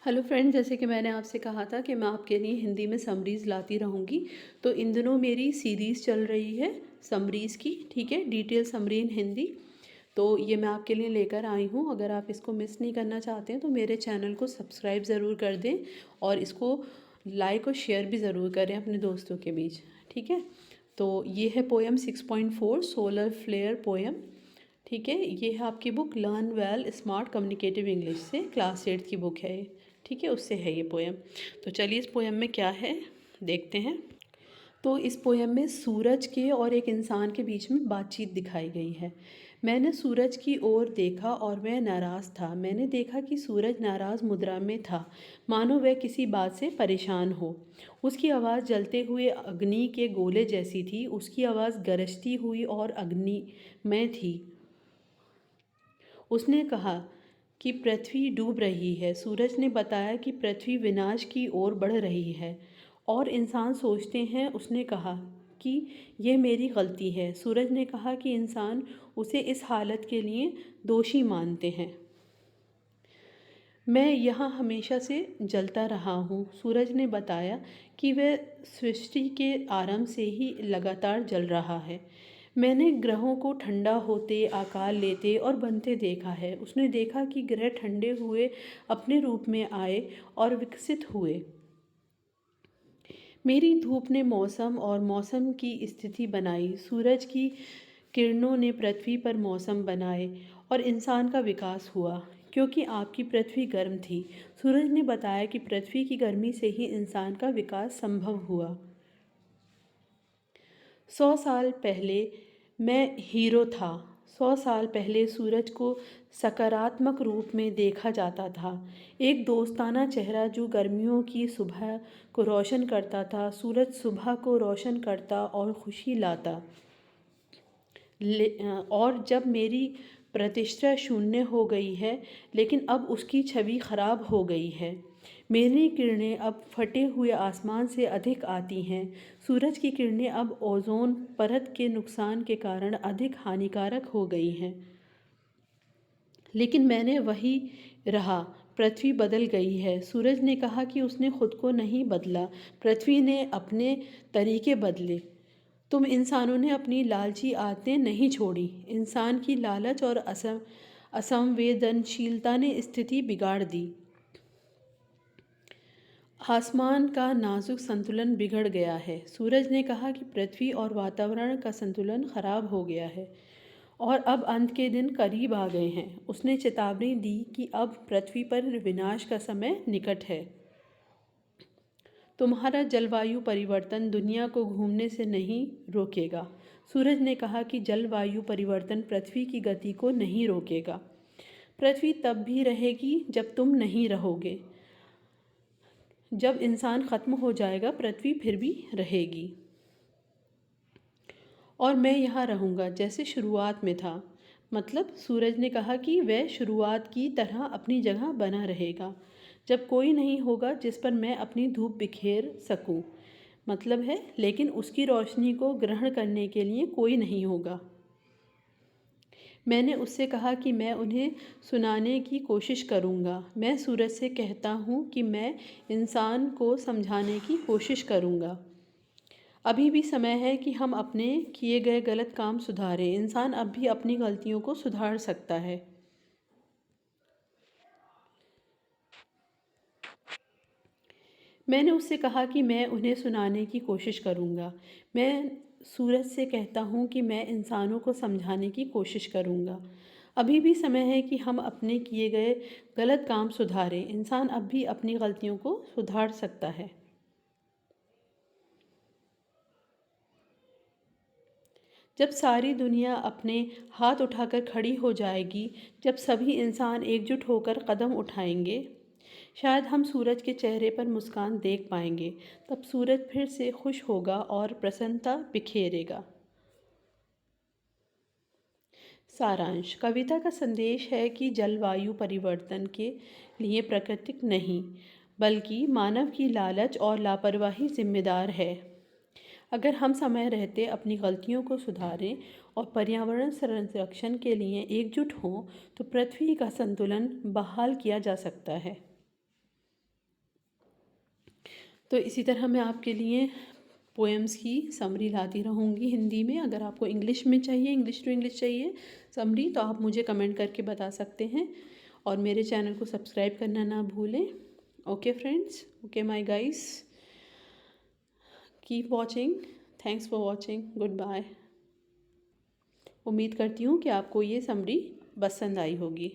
Hello friend, जैसे कि मैंने आपसे कहा था कि मैं आपके लिए हिंदी में समरीज़ लाती रहूँगी। तो इन दिनों मेरी सीरीज़ चल रही है समरीज़ की, ठीक है, डिटेल समरी इन हिंदी। तो ये मैं आपके लिए लेकर आई हूँ। अगर आप इसको मिस नहीं करना चाहते हैं तो मेरे चैनल को सब्सक्राइब ज़रूर कर दें और इसको लाइक और शेयर भी ज़रूर करें अपने दोस्तों के बीच, ठीक है। तो ये है पोएम 6.4 सोलर फ्लेयर पोएम, ठीक है। ये है आपकी book learn well smart communicative English से, क्लास 8 की बुक है ये, ठीक है, उससे है ये पोएम। तो चलिए इस पोएम में क्या है देखते हैं। तो इस पोएम में सूरज के और एक इंसान के बीच में बातचीत दिखाई गई है। मैंने सूरज की ओर देखा और वह नाराज़ था। मैंने देखा कि सूरज नाराज़ मुद्रा में था, मानो वह किसी बात से परेशान हो। उसकी आवाज़ जलते हुए अग्नि के गोले जैसी थी। उसकी आवाज़ गरजती हुई और अग्निमय थी। उसने कहा कि पृथ्वी डूब रही है। सूरज ने बताया कि पृथ्वी विनाश की ओर बढ़ रही है और इंसान सोचते हैं। उसने कहा कि यह मेरी गलती है। सूरज ने कहा कि इंसान उसे इस हालत के लिए दोषी मानते हैं। मैं यहाँ हमेशा से जलता रहा हूँ। सूरज ने बताया कि वह सृष्टि के आरंभ से ही लगातार जल रहा है। मैंने ग्रहों को ठंडा होते, आकार लेते और बनते देखा है। उसने देखा कि ग्रह ठंडे हुए, अपने रूप में आए और विकसित हुए। मेरी धूप ने मौसम और मौसम की स्थिति बनाई। सूरज की किरणों ने पृथ्वी पर मौसम बनाए और इंसान का विकास हुआ, क्योंकि आपकी पृथ्वी गर्म थी। सूरज ने बताया कि पृथ्वी की गर्मी से ही इंसान का विकास संभव हुआ। 100 साल पहले मैं हीरो था। 100 साल पहले सूरज को सकारात्मक रूप में देखा जाता था, एक दोस्ताना चेहरा जो गर्मियों की सुबह को रोशन करता था। सूरज सुबह को रोशन करता और खुशी लाता। और जब मेरी प्रतिष्ठा शून्य हो गई है, लेकिन अब उसकी छवि खराब हो गई है। मेरी किरणें अब फटे हुए आसमान से अधिक आती हैं। सूरज की किरणें अब ओजोन परत के नुकसान के कारण अधिक हानिकारक हो गई हैं। लेकिन मैंने वही रहा। पृथ्वी बदल गई है। सूरज ने कहा कि उसने खुद को नहीं बदला, पृथ्वी ने अपने तरीके बदले। तुम इंसानों ने अपनी लालची आदतें नहीं छोड़ी। इंसान की लालच और असंवेदनशीलता ने स्थिति बिगाड़ दी। आसमान का नाजुक संतुलन बिगड़ गया है। सूरज ने कहा कि पृथ्वी और वातावरण का संतुलन खराब हो गया है और अब अंत के दिन करीब आ गए हैं। उसने चेतावनी दी कि अब पृथ्वी पर विनाश का समय निकट है। तुम्हारा जलवायु परिवर्तन दुनिया को घूमने से नहीं रोकेगा। सूरज ने कहा कि जलवायु परिवर्तन पृथ्वी की गति को नहीं रोकेगा। पृथ्वी तब भी रहेगी जब तुम नहीं रहोगे। जब इंसान ख़त्म हो जाएगा, पृथ्वी फिर भी रहेगी और मैं यहाँ रहूँगा जैसे शुरुआत में था। मतलब सूरज ने कहा कि वह शुरुआत की तरह अपनी जगह बना रहेगा, जब कोई नहीं होगा जिस पर मैं अपनी धूप बिखेर सकूं। मतलब है, लेकिन उसकी रोशनी को ग्रहण करने के लिए कोई नहीं होगा। मैंने उससे कहा कि मैं उन्हें सुनाने की कोशिश करूँगा। मैं सूरज से कहता हूँ कि मैं इंसान को समझाने की कोशिश करूँगा। अभी भी समय है कि हम अपने किए गए गलत काम सुधारें। इंसान अब भी अपनी गलतियों को सुधार सकता है। मैंने उससे कहा कि मैं उन्हें सुनाने की कोशिश करूँगा। मैं सूरज से कहता हूँ कि मैं इंसानों को समझाने की कोशिश करूँगा। अभी भी समय है कि हम अपने किए गए गलत काम सुधारें। इंसान अब भी अपनी गलतियों को सुधार सकता है। जब सारी दुनिया अपने हाथ उठाकर खड़ी हो जाएगी, जब सभी इंसान एकजुट होकर कदम उठाएंगे, शायद हम सूरज के चेहरे पर मुस्कान देख पाएंगे। तब सूरज फिर से खुश होगा और प्रसन्नता बिखेरेगा। सारांश। कविता का संदेश है कि जलवायु परिवर्तन के लिए प्राकृतिक नहीं, बल्कि मानव की लालच और लापरवाही जिम्मेदार है। अगर हम समय रहते अपनी गलतियों को सुधारें और पर्यावरण संरक्षण के लिए एकजुट हों, तो पृथ्वी का संतुलन बहाल किया जा सकता है। तो इसी तरह मैं आपके लिए पोएम्स की समरी लाती रहूँगी हिंदी में। अगर आपको इंग्लिश में चाहिए, इंग्लिश टू इंग्लिश चाहिए समरी, तो आप मुझे कमेंट करके बता सकते हैं। और मेरे चैनल को सब्सक्राइब करना ना भूलें। Okay friends, okay my guys, keep watching, thanks for watching, good bye. उम्मीद करती हूँ कि आपको ये समरी पसंद आई होगी।